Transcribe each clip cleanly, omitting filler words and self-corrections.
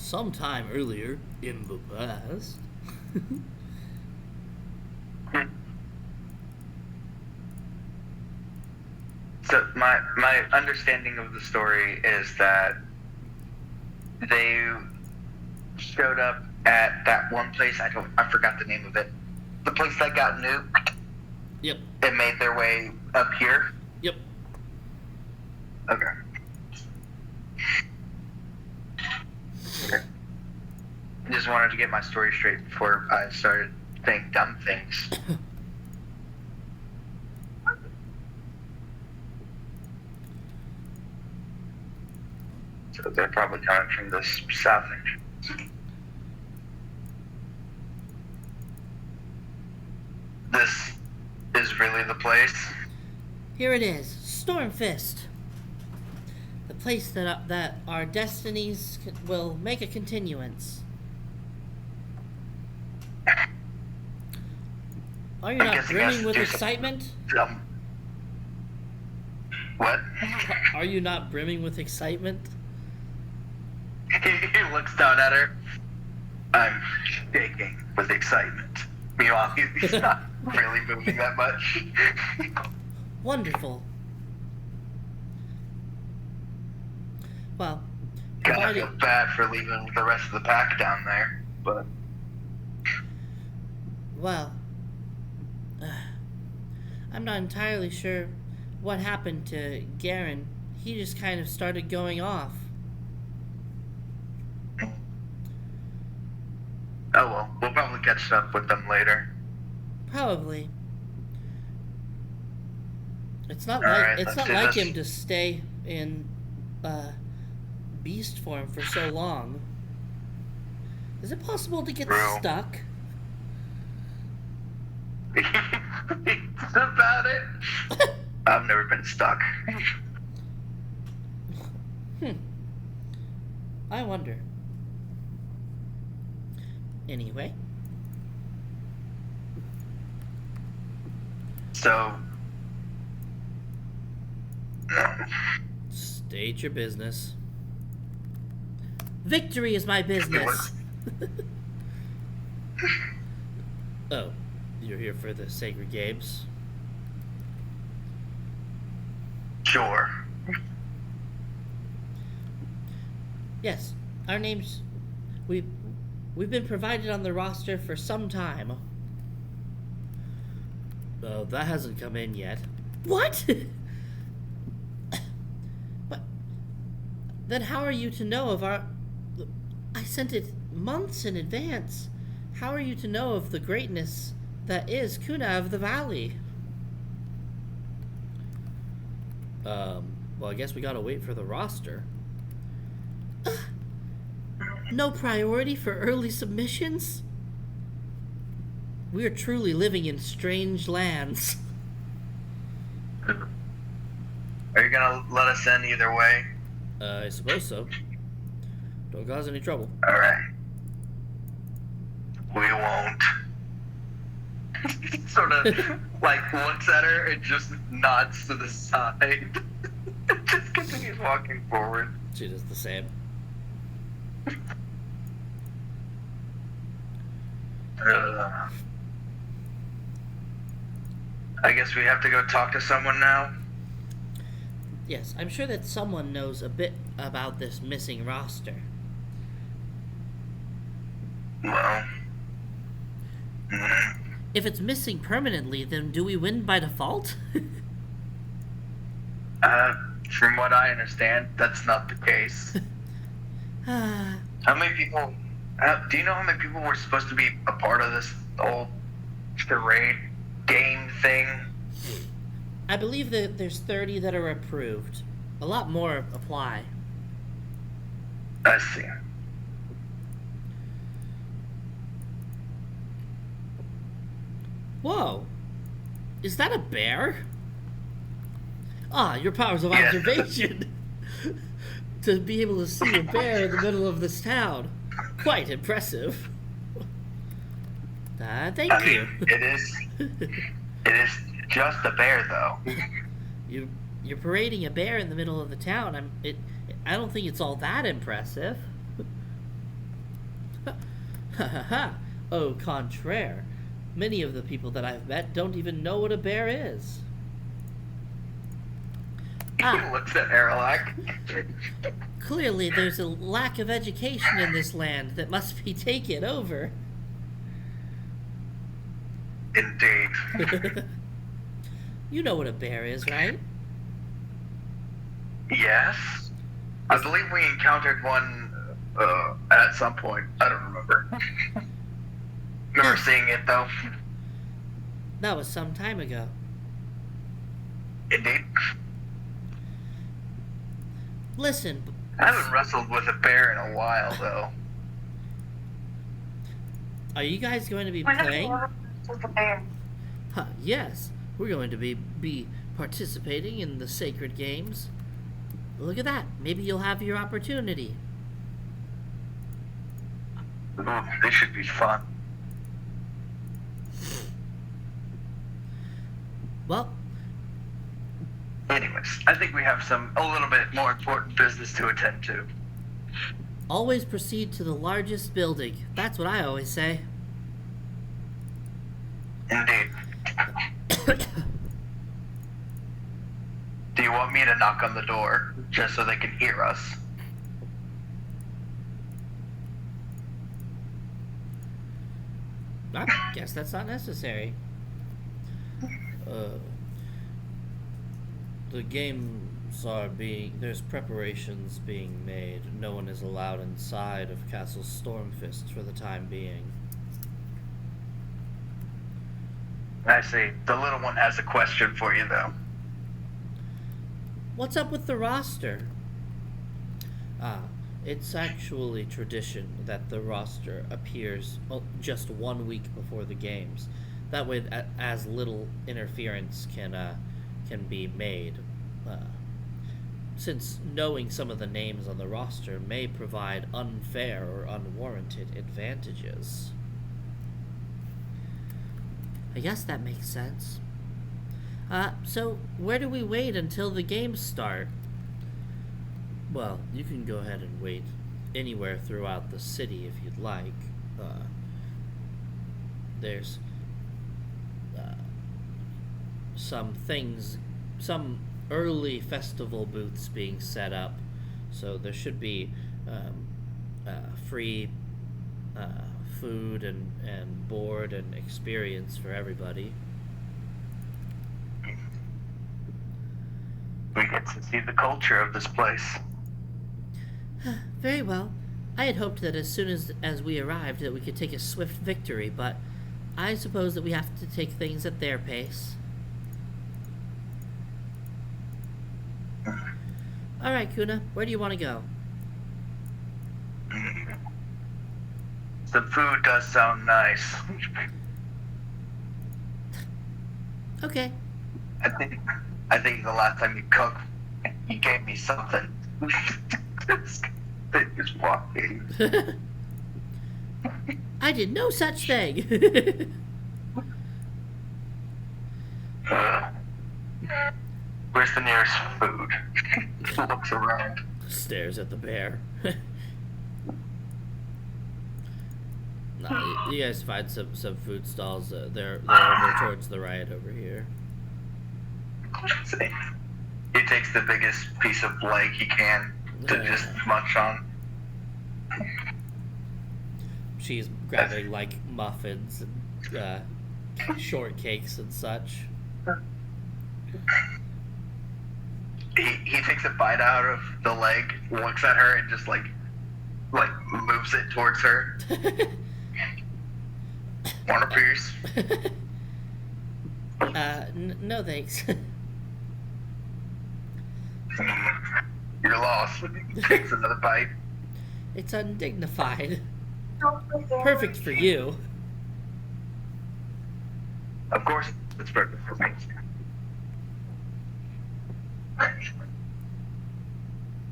sometime earlier in the past. So my understanding of the story is that they showed up at that one place. I forgot the name of it. The place that got nuked. Yep. And made their way up here. Yep. Okay. I just wanted to get my story straight before I started saying dumb things. So they're probably coming from the south entrance. This is really the place? Here it is, Stormfist. The place that our destinies will make a continuance. Are you not brimming with excitement? What? Are you not brimming with excitement? He looks down at her. I'm shaking with excitement. Meanwhile, he's not really moving that much. Wonderful. Well, Kind of feel bad for leaving the rest of the pack down there, but... Well, I'm not entirely sure what happened to Garen. He just kind of started going off. Oh well, we'll probably catch up with them later. Probably. It's not Alright, like let's do like this. him to stay in beast form for so long. Is it possible to get True. stuck? It's about it. I've never been stuck. I wonder. Anyway, So... state your business. Victory is my business. Oh, you're here for the Sacred Games? Sure. Yes, our names... We've been provided on the roster for some time. That hasn't come in yet. What? But then how are you to know of our... I sent it months in advance. How are you to know of the greatness that is Kuna of the Valley? Well, I guess we gotta wait for the roster. No priority for early submissions? We are truly living in strange lands. Are you gonna let us in either way? I suppose so. Don't cause any trouble. Alright. We won't. Sort of like looks at her and just nods to the side. Just continues walking forward. She does the same. I guess we have to go talk to someone now. Yes, I'm sure that someone knows a bit about this missing roster. Well... If it's missing permanently, then do we win by default? From what I understand, that's not the case. How many people... do you know how many people were supposed to be a part of this whole charade game thing? I believe that there's 30 that are approved. A lot more apply. I see. Whoa. Is that a bear? Ah, your powers of Yes. observation. To be able to see a bear in the middle of this town. Quite impressive. Thank I you. mean, it is just a bear, though. You're parading a bear in the middle of the town. I don't think it's all that impressive. Ha ha ha! Au contraire. Many of the people that I've met don't even know what a bear is. He looks at Airlock. Clearly there's a lack of education in this land that must be taken over. Indeed. You know what a bear is, right? Yes. I believe we encountered one at some point. I don't remember. Remember seeing it, though. That was some time ago. Indeed. Listen. I haven't wrestled with a bear in a while, though. Are you guys going to be playing? Yes. We're going to be participating in the sacred games. Look at that. Maybe you'll have your opportunity. Ooh, this should be fun. Well, anyways, I think we have a little bit more important business to attend to. always proceed to the largest building. That's what I always say. Indeed. Do you want me to knock on the door just so they can hear us? I guess that's not necessary. The games are there's preparations being made. No one is allowed inside of Castle Stormfist for the time being. I see. The little one has a question for you, though. What's up with the roster? It's actually tradition that the roster appears just 1 week before the games. That way, as little interference can be made. Since knowing some of the names on the roster may provide unfair or unwarranted advantages. I guess that makes sense. So where do we wait until the games start? Well, you can go ahead and wait anywhere throughout the city if you'd like. There's some early festival booths being set up, so there should be free food and board and experience for everybody. We get to see the culture of this place. Very well. I had hoped that as soon as we arrived that we could take a swift victory, but I suppose that we have to take things at their pace. Alright, Kuna, where do you want to go? The food does sound nice. Okay. I think the last time you cooked, you gave me something. This thing is walking. I did no such thing. Where's the nearest food? Looks around. Stares at the bear. Nah, you guys find some food stalls. They're over towards the right over here. He takes the biggest piece of leg he can to just munch on. She's grabbing like muffins and shortcakes and such. He takes a bite out of the leg, looks at her, and just like moves it towards her. Want a piece? No thanks. You're lost. Takes another bite. It's undignified. Perfect for you. Of course, it's perfect for me.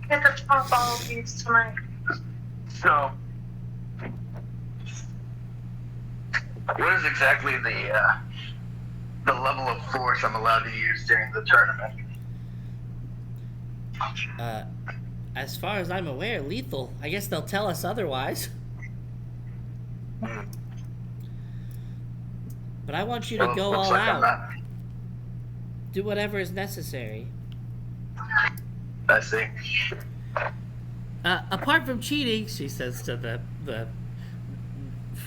Get the top all of these tonight. So, what is exactly the level of force I'm allowed to use during the tournament? As far as I'm aware, lethal. I guess they'll tell us otherwise. But I want you to Well, go looks all like I'm out. not. Do whatever is necessary. I see. Apart from cheating, she says to the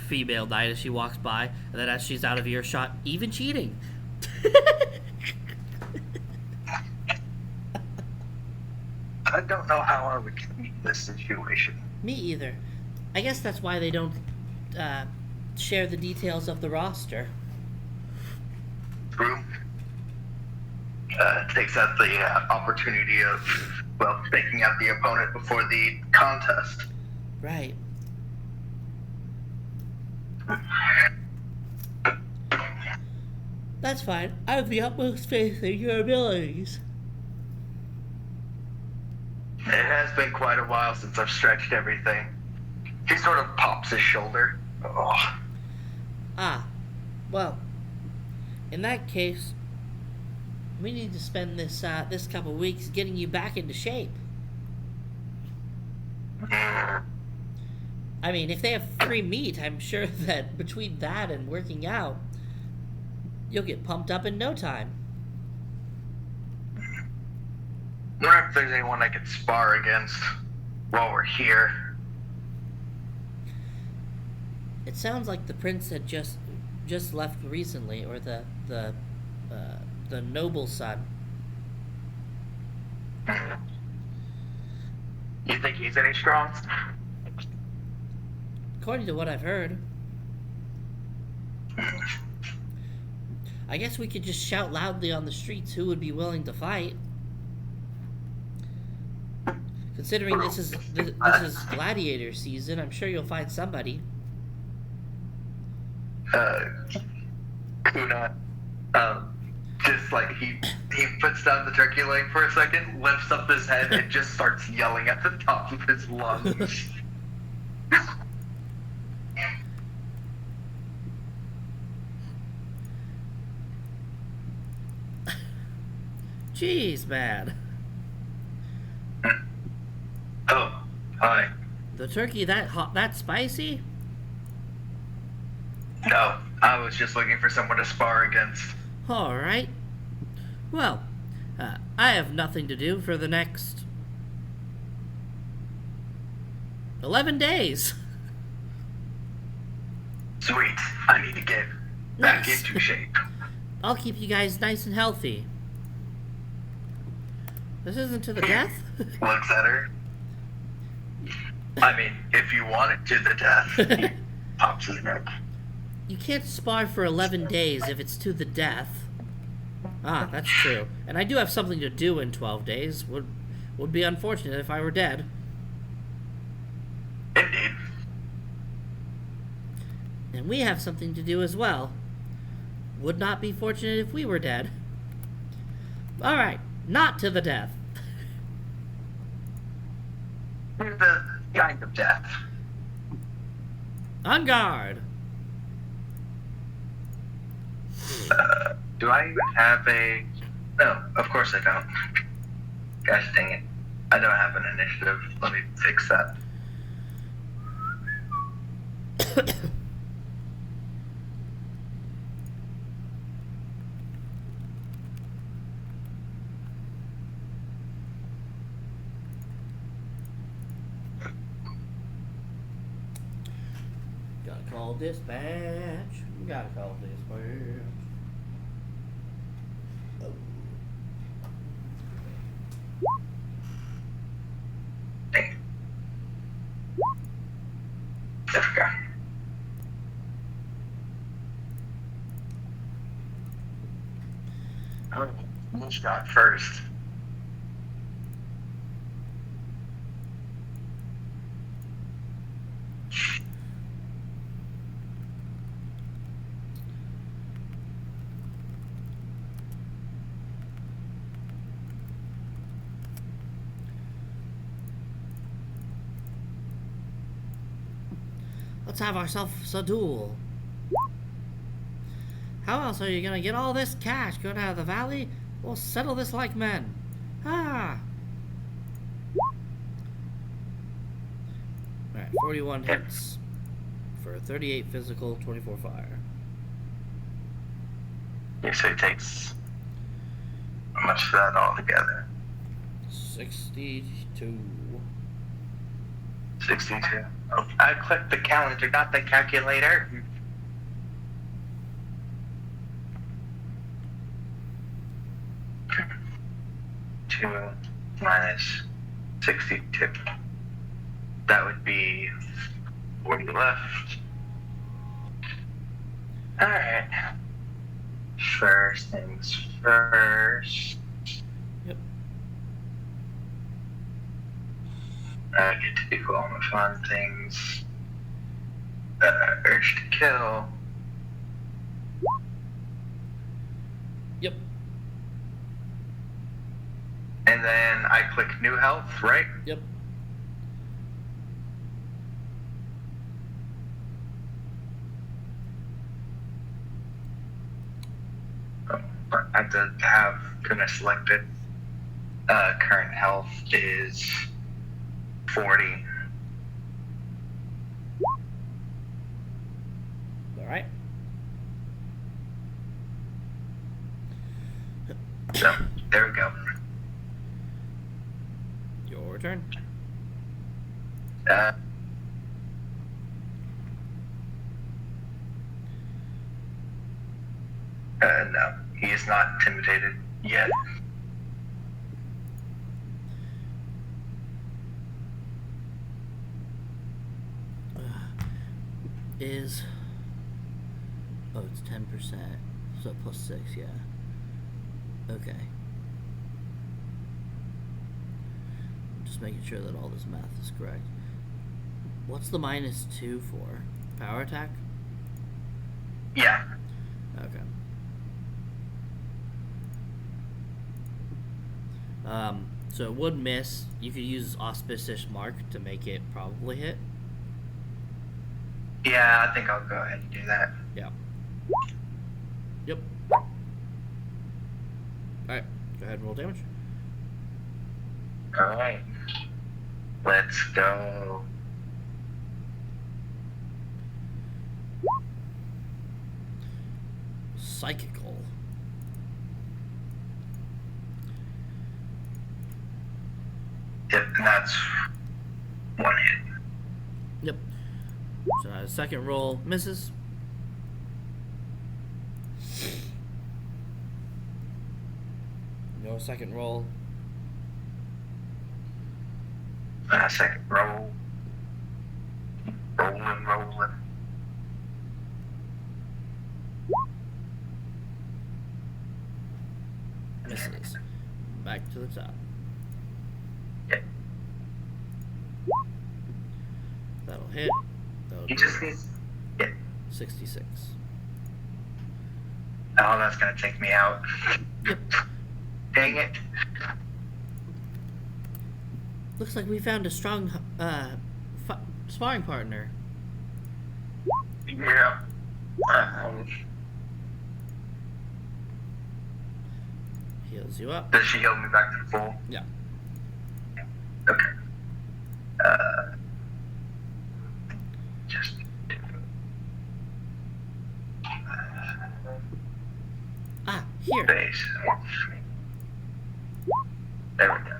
female knight as she walks by, and then as she's out of earshot, even cheating. I don't know how I would treat this situation. Me either. I guess that's why they don't share the details of the roster. True. Takes out the opportunity of, well, taking out the opponent before the contest. Right. That's fine. I have the utmost faith in your abilities. It has been quite a while since I've stretched everything. He sort of pops his shoulder. Oh. Ah, well, in that case, we need to spend this couple weeks getting you back into shape. I mean, if they have free meat, I'm sure that between that and working out, you'll get pumped up in no time. Wonder if there's anyone I could spar against while we're here. It sounds like the prince had just left recently, or the noble son. You think he's any strong? According to what I've heard. I guess we could just shout loudly on the streets who would be willing to fight. Considering this is gladiator season, I'm sure you'll find somebody. Kuna, just like he puts down the turkey leg for a second, lifts up his head, and just starts yelling at the top of his lungs. Jeez, man. Oh, hi. The turkey that hot, that spicy? No, I was just looking for someone to spar against. Alright. Well, I have nothing to do for the next 11 days. Sweet. I need to get back Nice. into shape. I'll keep you guys nice and healthy. This isn't to the death? Looks at her. I mean, if you want it to the death, he pops his neck. You can't spar for 11 days if it's to the death. Ah, that's true. And I do have something to do in 12 days. Would be unfortunate if I were dead. Indeed. And we have something to do as well. Would not be fortunate if we were dead. Alright, not to the death. The kind of death. On guard! Do I even have a... No, of course I don't. Gosh dang it. I don't have an initiative. Let me fix that. Gotta call dispatch. Gotta call dispatch. Oh. Dang it. There we go. Oh, shot first. Let's have ourselves a duel. How else are you gonna get all this cash going out of the valley? We'll settle this like men. Ah! Alright, 41 hits. for 38 physical, 24 fire. Yeah, so it takes how much of that all together? 62. 62. Oh, I clicked the calendar, not the calculator. 2 minus 62. That would be 40 left. Alright. First things first. Yep. I get to do all the fun things. Urge to kill. Yep. And then I click new health, right? Yep. I have to have goodness selected. Current health is 40. Alright. So, there we go. Your turn. No, he is not intimidated yet. Is... Oh, it's 10%. So plus 6, yeah. Okay. I'm just making sure that all this math is correct. What's the -2 for? Power attack? Yeah. Okay. So it would miss. You could use auspicious mark to make it probably hit. Yeah, I think I'll go ahead and do that. Yeah. Yep. Alright, go ahead and roll damage. Alright. Let's go. Psychical. Yep, and that's 1 hit. Yep. So second roll misses. No second roll. Second roll. Rolling. Misses. Back to the top. Yep. That'll hit. That'll He do just needs. Yep. 66. Oh, that's gonna take me out. Yep. Dang it. Looks like we found a strong sparring partner. Yeah. Heals you up. Does she heal me back to full? Yeah. Okay. Just do. Here. Base. There we go.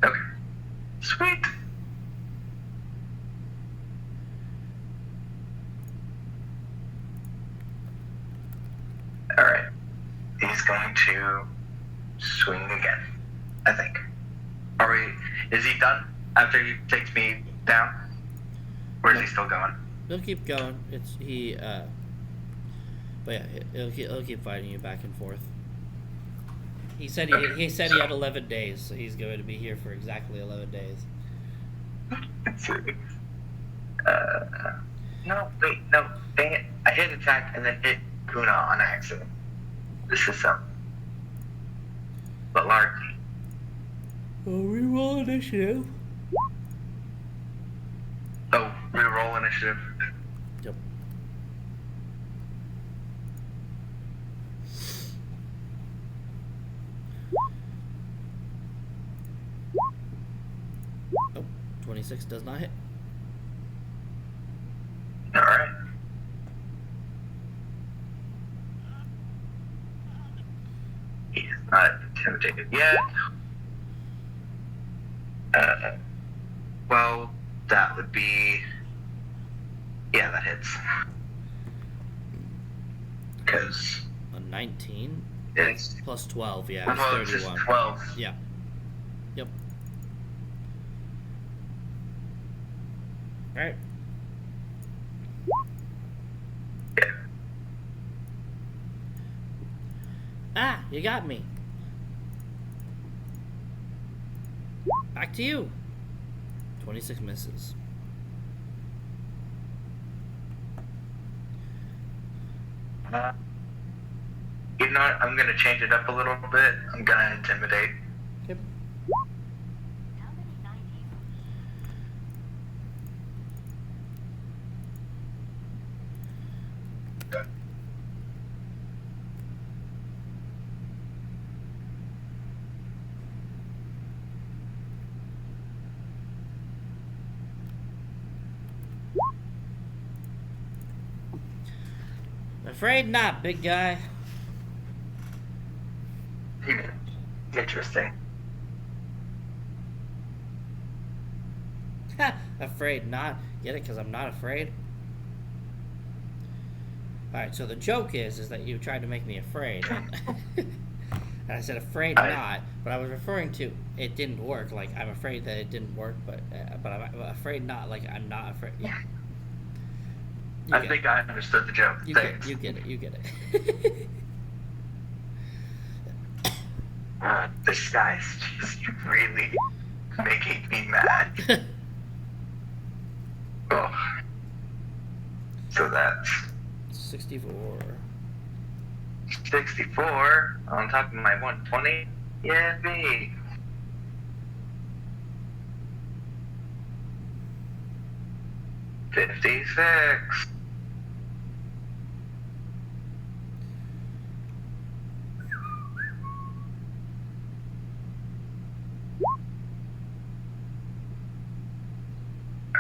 Okay. Sweet. Alright. He's going to swing again, I think. Are we... Is he done after he takes me down? Or is he still going? He'll keep going. But yeah, he'll keep fighting you back and forth. He said he had 11 days, so he's going to be here for exactly 11 days. No, wait, no, dang it. I hit attack and then hit Kuna on accident. This is something. But largely. Well, reroll initiative. Oh, reroll initiative. Yep. Oh, 26 does not hit. Alright. He is not intimidated yet. Well, that would be... Yeah, that hits. Because... A 19 it's... plus 12, yeah, Well, it's it's 31. just 12. Yeah. Yep. Alright. Yeah. Ah, you got me. Back to you. 26 misses. You know what? I'm gonna change it up a little bit. I'm gonna intimidate. Yep. Afraid not, big guy. Interesting. Afraid not. Get it? Because I'm not afraid. Alright, so the joke is that you tried to make me afraid. And I said afraid not, but I was referring to it didn't work. Like, I'm afraid that it didn't work, but I'm afraid not. Like, I'm not afraid. Yeah. I think I understood the joke. You Thanks. get it. You get it. This guy's just really making me mad. Oh. So that's 64. 64 on top of my 120. Yeah, B. $56.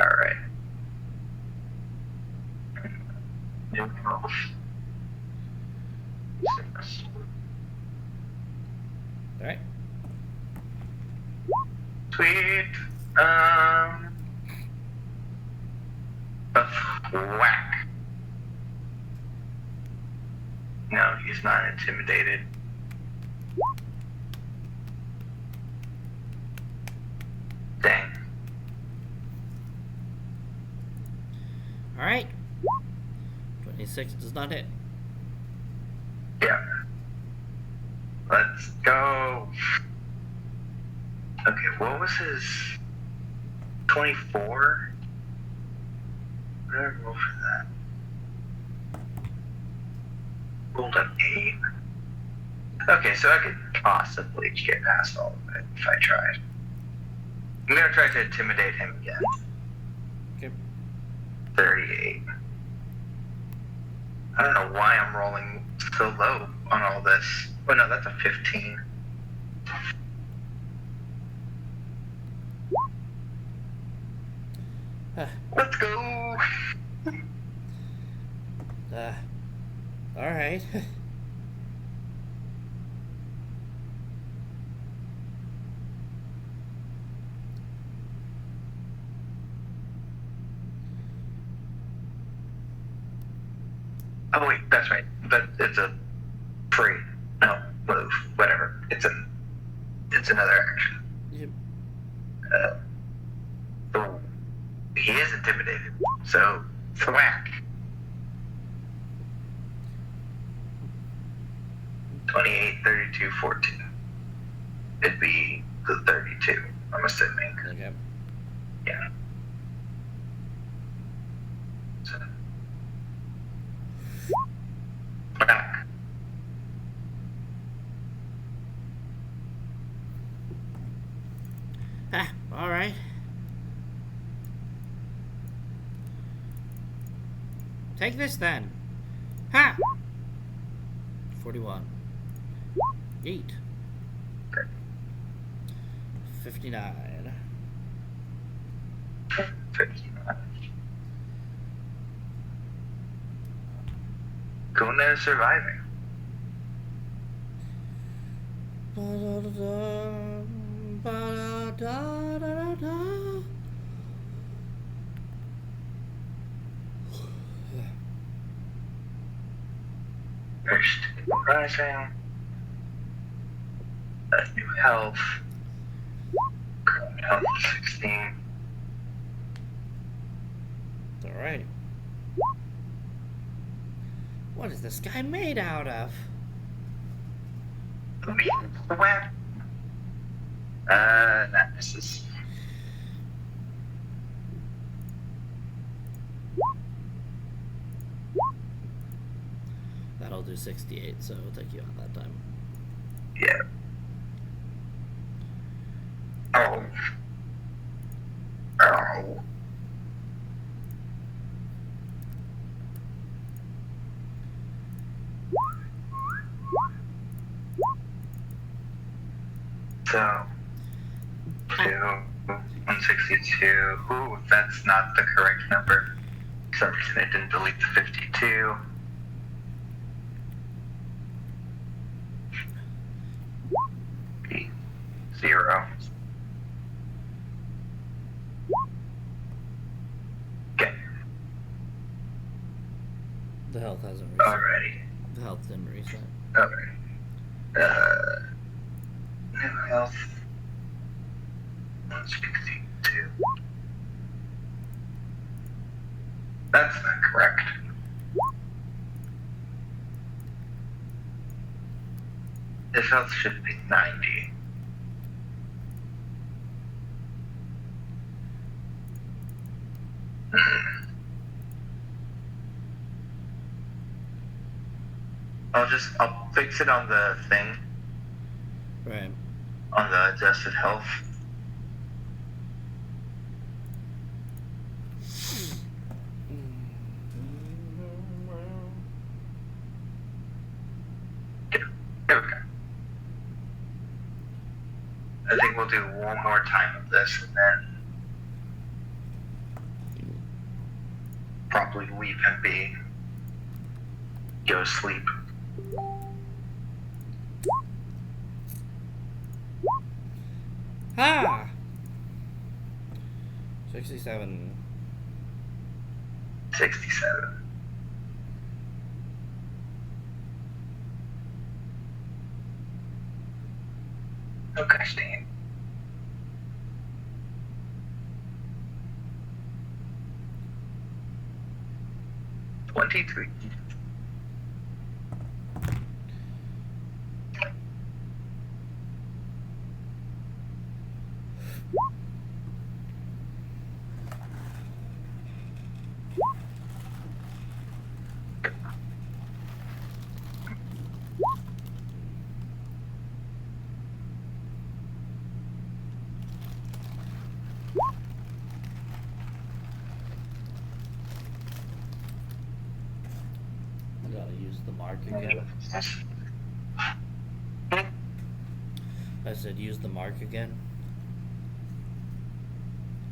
All right. Six. All right. Sweet. A whack. No, he's not intimidated. Dang. All right. 26 does not hit. Yeah. Let's go. Okay, what was his 24? What did I roll for that? Rolled an 8. Okay, so I could possibly get past all of it if I tried. I'm gonna try to intimidate him again. Okay. 38. I don't know why I'm rolling so low on all this. Oh no, that's a 15. Let's go! All right. Oh wait, that's right. But it's a free. No, move. Whatever. It's another action. Yep. Oh, he is intimidated. So thwack. 28, 32, 14. It'd be the 32. I'm assuming. Okay. Yeah. So. Back. Ah, all right. Take this then. Ha! 41. 8. Okay. 59. 59. Kuna is surviving. First, rising. New health. Current health 16. Alright. What is this guy made out of? Where? That misses. That'll do 68, so it'll take you out that time. Yeah. Oh. Oh. So, 162. Ooh, that's not the correct number. For some reason it didn't delete the 52. Zero. Okay. The health hasn't reset. Alrighty. The health didn't reset. Alright. New health. 162. That's not correct. His health should be 90. I'll fix it on the thing, Right. on the adjusted health. There we go. I think we'll do one more time of this and then probably leave him be. Go sleep. Ha! 67. 67. Okay, Stan. $23. I gotta use the mark again. I said use the mark again.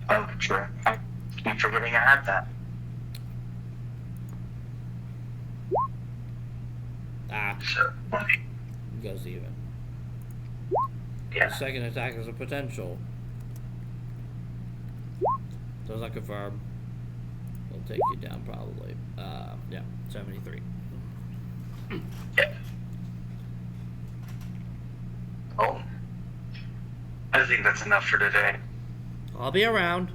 Oh, sure. I keep forgetting I had that. Ah, So, goes even. yeah. The second attack is a potential. Does not confirm. It'll take you down probably. Yeah, 73. Yeah. Oh. I think that's enough for today. I'll be around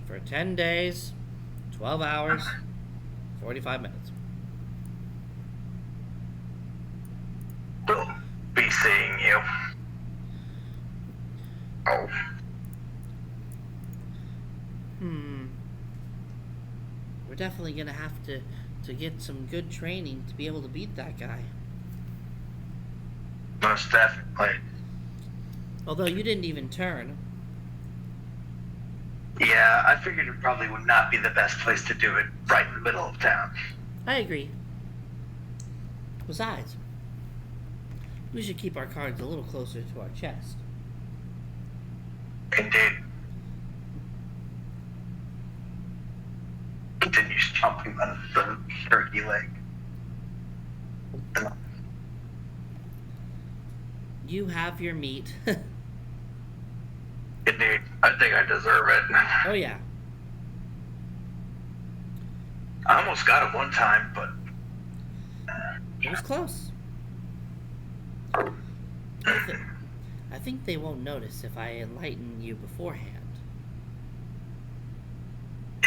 for 10 days, 12 hours, 45 minutes. We'll be seeing you. Oh. We're definitely gonna have to get some good training to be able to beat that guy. Most definitely. Although you didn't even turn. Yeah, I figured it probably would not be the best place to do it right in the middle of town. I agree. Besides, we should keep our cards a little closer to our chest. Indeed. chomping on the turkey leg. You have your meat. Indeed, I think I deserve it. Oh yeah. I almost got it one time, but It was close. I think they won't notice if I enlighten you beforehand.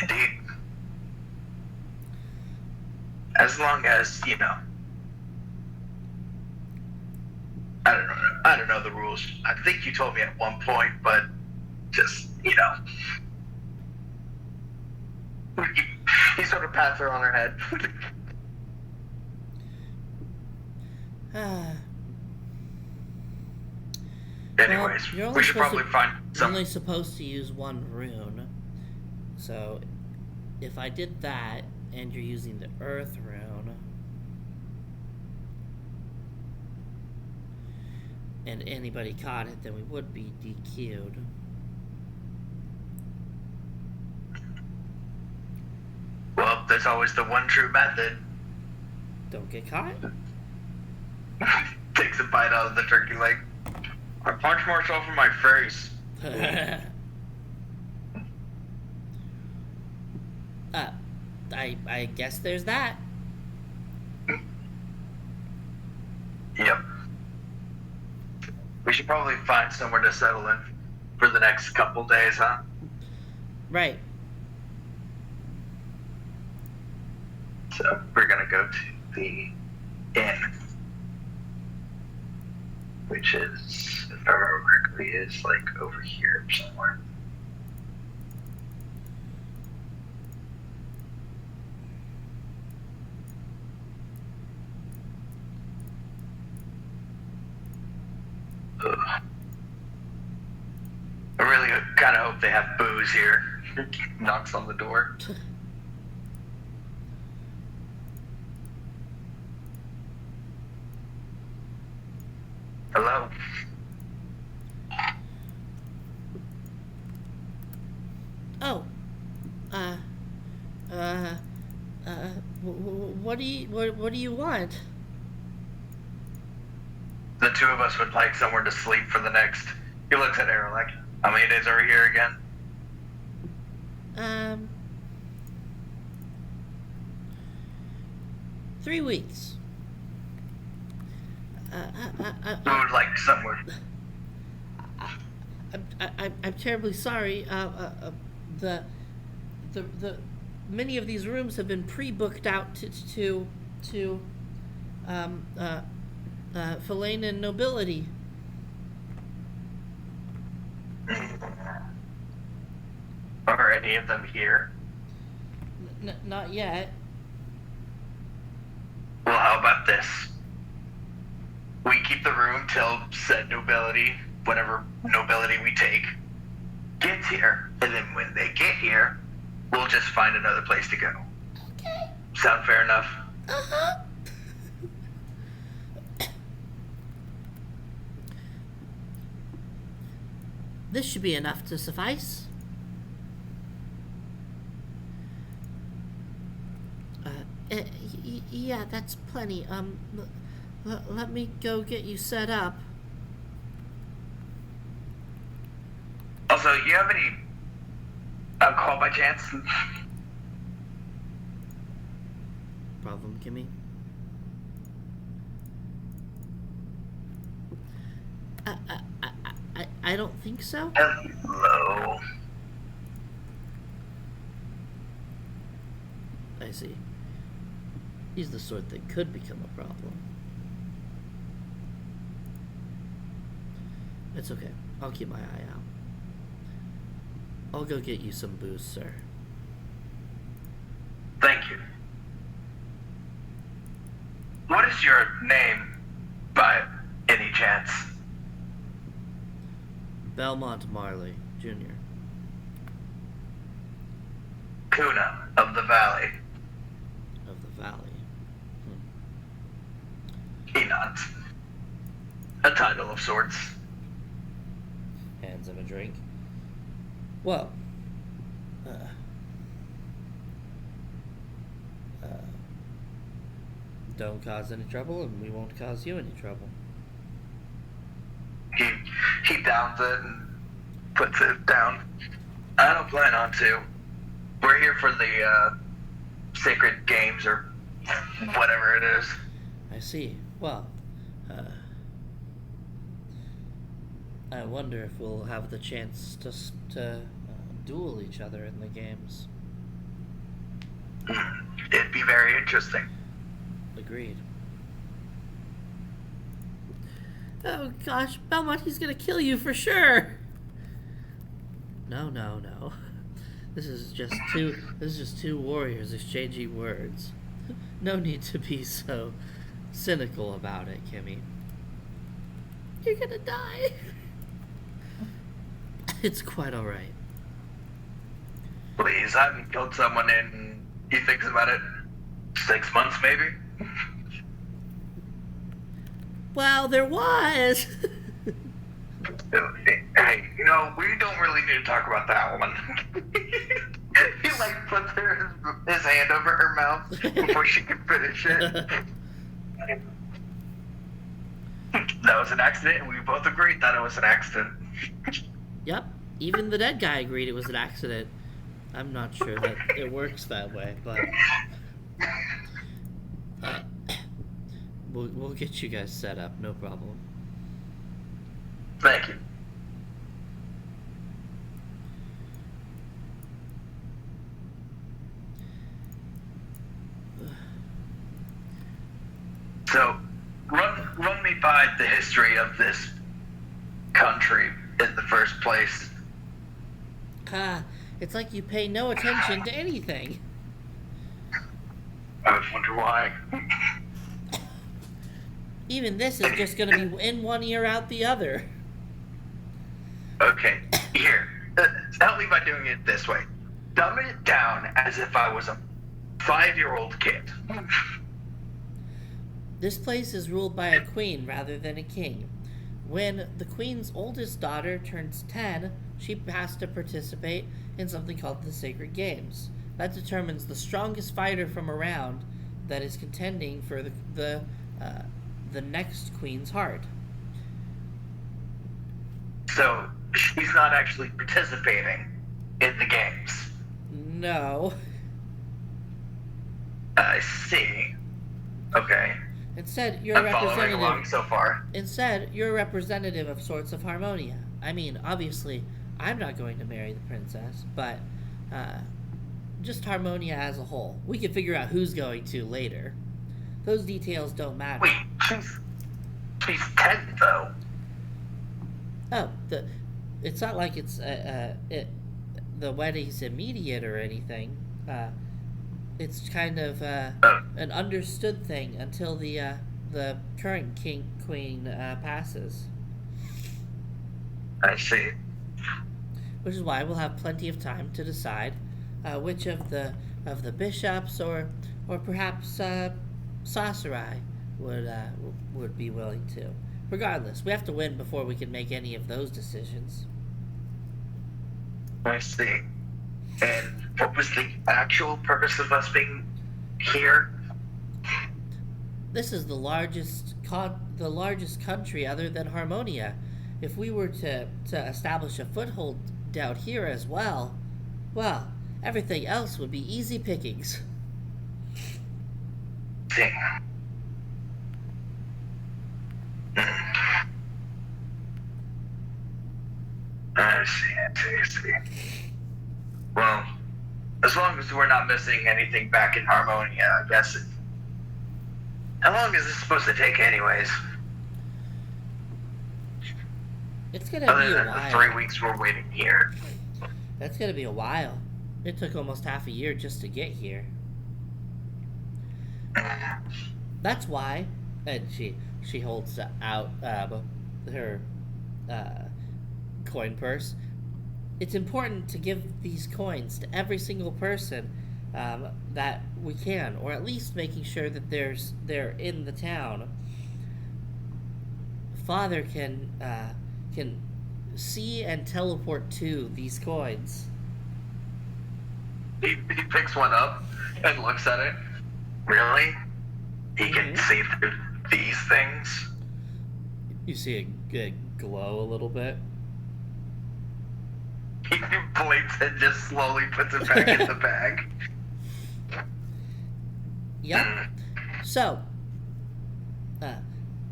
indeed. As long as, you know, I don't know the rules. I think you told me at one point, but just, you know. He sort of pats her on her head. Anyways, Well, we should probably find you're some. only supposed to use one rune. So, if I did that, and you're using the Earth rune, and anybody caught it, then we would be DQ'd. Well, there's always the one true method. Don't get caught. Takes a bite out of the turkey leg. I punch myself in my face. I guess there's that. Yep. We should probably find somewhere to settle in for the next couple days, huh? Right. So we're gonna go to the inn, which is, if I remember correctly, is like over here somewhere. Ugh. I really kind of hope they have booze here. Knocks on the door. Hello. Oh. What do you want? The two of us would like somewhere to sleep for the next. He looks at Aaron like, how many days are we here again? 3 weeks. We would like somewhere. I'm terribly sorry. The many of these rooms have been pre-booked out to Filane and Nobility. Are any of them here? Not yet. Well, how about this? We keep the room till said nobility, whatever nobility we take, gets here, and then when they get here, we'll just find another place to go. Okay. Sound fair enough? Uh-huh. This should be enough to suffice. Yeah, that's plenty. Let me go get you set up. Also, you have any alcohol by chance? Problem, Kimmy? I don't think so. Hello. I see. He's the sort that could become a problem. It's okay. I'll keep my eye out. I'll go get you some booze, sir. Thank you. What is your name, by any chance? Belmont Marley, Jr. Kuna of the Valley. Of the Valley. He nods. A title of sorts. Hands him a drink. Well, don't cause any trouble, and we won't cause you any trouble. He downs it and puts it down. I don't plan on to. We're here for the sacred games or whatever it is. I see. Well, I wonder if we'll have the chance to duel each other in the games. It'd be very interesting. Agreed. Oh gosh, Belmont, he's gonna kill you for sure. No. This is just two warriors exchanging words. No need to be so cynical about it, Kimmy. You're gonna die. It's quite alright. Please, I haven't killed someone in, he thinks about it, 6 months maybe? Well, there was. Hey, we don't really need to talk about that one. He puts his hand over her mouth before she can finish it. That was an accident, and we both agreed that it was an accident. Yep, even the dead guy agreed it was an accident. I'm not sure that it works that way, but we'll get you guys set up, no problem. Thank you. So, run me by the history of this country in the first place. It's like you pay no attention to anything. I would wonder why. Even this is just gonna be in one ear, out the other. Okay, here. Help me by doing it this way. Dumb it down as if I was a 5-year-old kid. This place is ruled by a queen rather than a king. When the queen's oldest daughter turns 10, she has to participate in something called the Sacred Games. That determines the strongest fighter from around that is contending for the next queen's heart. So, she's not actually participating in the games. No. I see. Okay. Instead, you're a I'm following along representative. so far. Instead, you're a representative of sorts of Harmonia. I mean, obviously, I'm not going to marry the princess, but just Harmonia as a whole. We can figure out who's going to later. Those details don't matter. Wait, she's 10 though. Oh, it's not like it's the wedding's immediate or anything. It's kind of an understood thing until the current queen passes. I see. Which is why we'll have plenty of time to decide which of the bishops or perhaps Sasarai would be willing to. Regardless, we have to win before we can make any of those decisions. I see. And what was the actual purpose of us being here? This is the largest country other than Harmonia. If we were to establish a foothold down here as well, everything else would be easy pickings. See. I see. Well, as long as we're not missing anything back in Harmonia, I guess. How long is this supposed to take anyways? It's gonna Other be a than the while. 3 weeks we're waiting here. That's gonna be a while. It took almost half a year just to get here. That's why, and she holds out her coin purse. It's important to give these coins to every single person that we can, or at least making sure that they're in the town. Father can see and teleport to these coins. He picks one up and looks at it. Really? He can see through these things? You see it glow a little bit. He blinks and just slowly puts it back in the bag. Yep. So,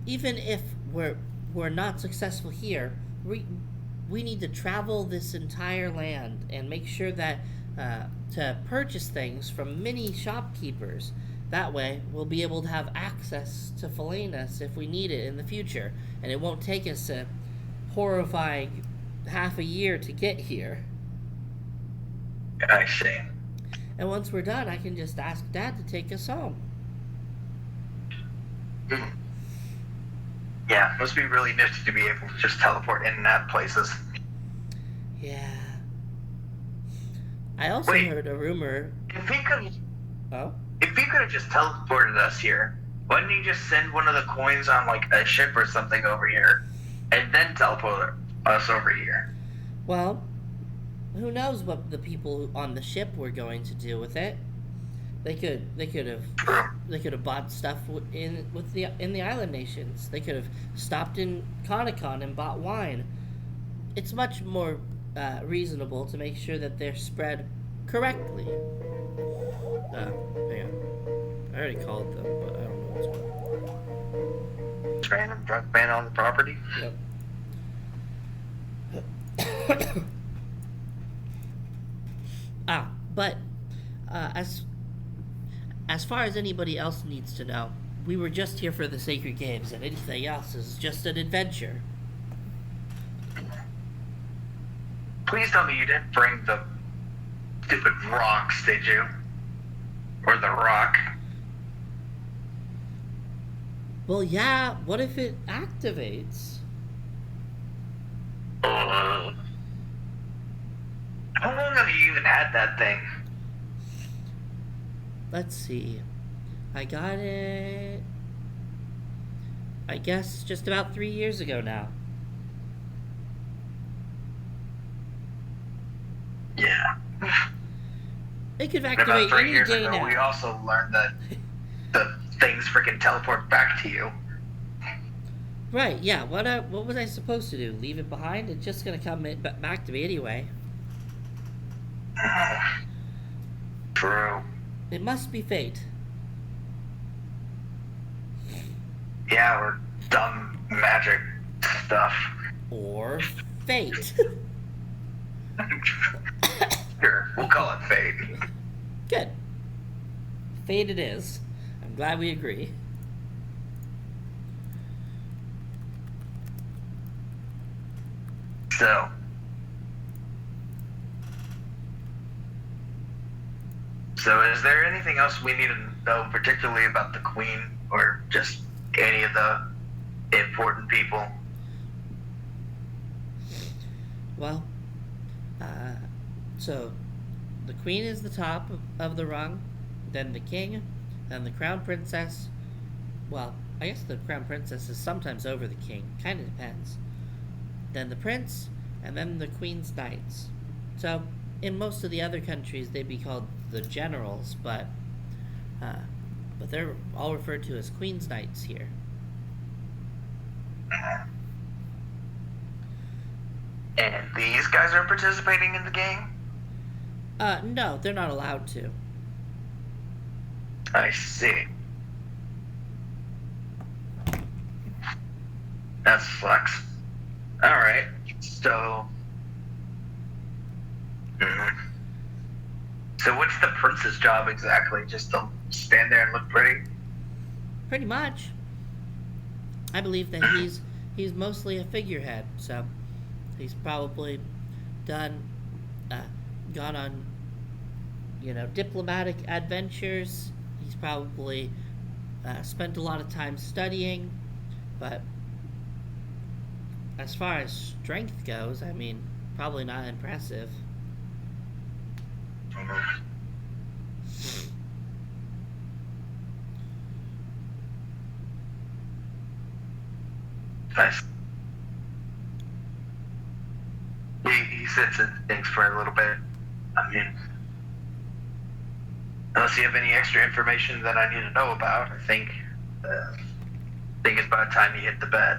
even if we're not successful here, we need to travel this entire land and make sure that to purchase things from many shopkeepers. That way, we'll be able to have access to Felanus if we need it in the future, and it won't take us a horrifying half a year to get here. I see. And once we're done, I can just ask Dad to take us home. Yeah, must be really nifty to be able to just teleport in and out of places. Yeah. I also heard a rumor. If he could Oh? have just teleported us here, why didn't he just send one of the coins on like a ship or something over here, and then teleport us over here? Well, who knows what the people on the ship were going to do with it? They could have bought stuff in the island nations. They could have stopped in Konikon and bought wine. It's much more reasonable to make sure that they're spread correctly. Hang on. I already called them, but I don't know what's going on. Random drunk man on the property? Yep. But as far as anybody else needs to know, we were just here for the Sacred Games, and anything else is just an adventure. Please tell me you didn't bring the stupid rocks, did you? Or the rock? Well, yeah, what if it activates? How long have you even had that thing? Let's see. I got it, I guess, just about 3 years ago now. Yeah. It could And activate about 3 any years day ago, now. we also learned that the things freaking teleport back to you. Right, yeah. What was I supposed to do? Leave it behind? It's just gonna come back to me anyway. True. It must be fate. Yeah, or dumb magic stuff. Or fate. Sure, we'll call it fate. Good. Fate it is. I'm glad we agree. So is there anything else we need to know particularly about the Queen or just any of the important people? Well, so the Queen is the top of the rung, then the King, then the Crown Princess. Well, I guess the Crown Princess is sometimes over the King. Kind of depends. Then the Prince, and then the Queen's Knights. So, in most of the other countries, they'd be called the Generals, but they're all referred to as Queen's Knights here. And these guys are participating in the game? No, they're not allowed to. I see. That sucks. Alright, so... So what's the prince's job exactly? Just to stand there and look pretty? Pretty much. I believe that he's mostly a figurehead, so he's probably gone on, diplomatic adventures. He's probably spent a lot of time studying, but as far as strength goes, I mean, probably not impressive. Nice. He sits and thinks for a little bit. I mean, Unless you have any extra information that I need to know about, I think it's about time you hit the bed.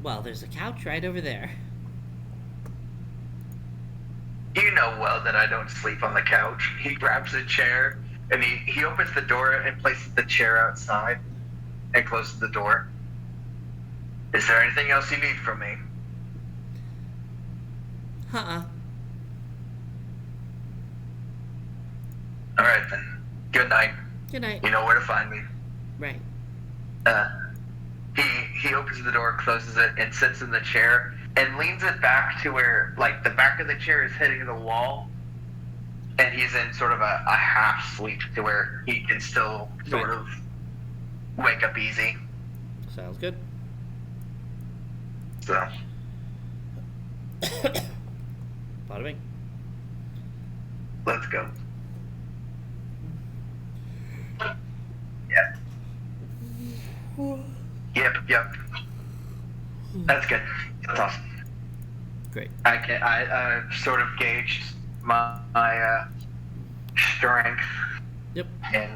Well, there's a couch right over there. You know well that I don't sleep on the couch. He grabs a chair and he opens the door and places the chair outside and closes the door. Is there anything else you need from me? Uh-uh. Alright then. Good night. Good night. You know where to find me. Right. He opens the door, closes it, and sits in the chair and leans it back to where, like, the back of the chair is hitting the wall, and he's in sort of a half sleep to where he can still sort of wake up easy. Sounds good. So. Bada bing. Let's go. Yeah. Yep. That's good. That's awesome. Great. I sort of gauged my strength Yep. in